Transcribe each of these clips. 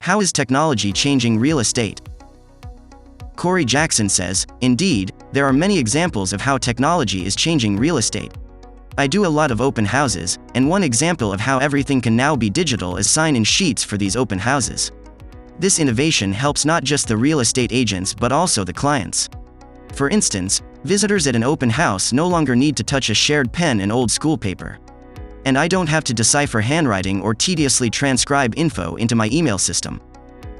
How is technology changing real estate? Corey Jackson says, indeed, there are many examples of how technology is changing real estate. I do a lot of open houses, and one example of how everything can now be digital is sign-in sheets for these open houses. This innovation helps not just the real estate agents but also the clients. For instance, visitors at an open house no longer need to touch a shared pen and old school paper. And I don't have to decipher handwriting or tediously transcribe info into my email system.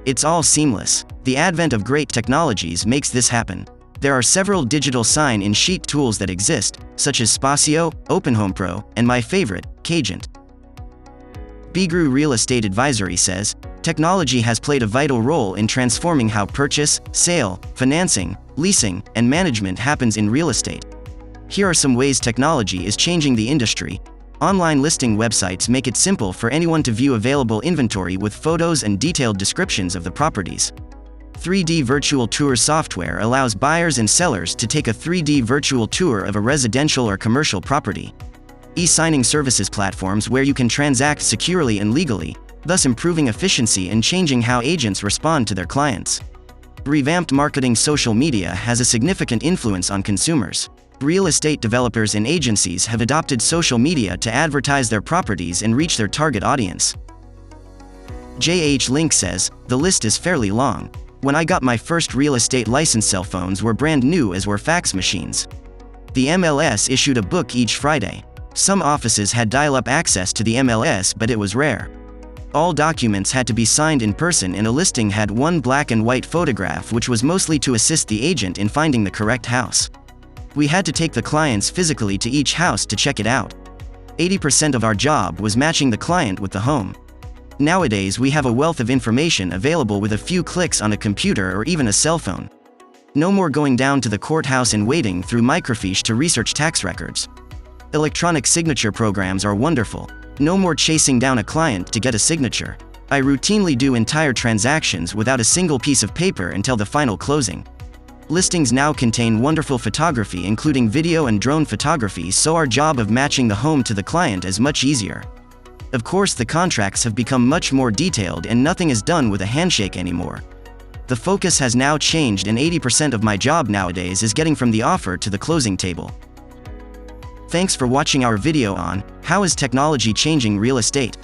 It's all seamless. The advent of great technologies makes this happen. There are several digital sign-in sheet tools that exist, such as Spacio, Openhomepro, and my favorite, Kagent. Bigru Real Estate Advisory says, technology has played a vital role in transforming how purchase, sale, financing, leasing, and management happens in real estate. Here are some ways technology is changing the industry. Online listing websites make it simple for anyone to view available inventory with photos and detailed descriptions of the properties. 3D virtual tour software allows buyers and sellers to take a 3D virtual tour of a residential or commercial property. E-signing services platforms where you can transact securely and legally, thus improving efficiency and changing how agents respond to their clients. Revamped marketing. Social media has a significant influence on consumers. Real estate developers and agencies have adopted social media to advertise their properties and reach their target audience. JH Link says, the list is fairly long. When I got my first real estate license, cell phones were brand new as were fax machines. The MLS issued a book each Friday. Some offices had dial-up access to the MLS, but it was rare. All documents had to be signed in person, and a listing had one black and white photograph, which was mostly to assist the agent in finding the correct house. We had to take the clients physically to each house to check it out. 80% of our job was matching the client with the home. Nowadays we have a wealth of information available with a few clicks on a computer or even a cell phone. No more going down to the courthouse and waiting through microfiche to research tax records. Electronic signature programs are wonderful. No more chasing down a client to get a signature. I routinely do entire transactions without a single piece of paper until the final closing. Listings now contain wonderful photography, including video and drone photography, so our job of matching the home to the client is much easier. Of course, the contracts have become much more detailed and nothing is done with a handshake anymore. The focus has now changed, and 80% of my job nowadays is getting from the offer to the closing table. Thanks for watching our video on How is Technology Changing Real Estate?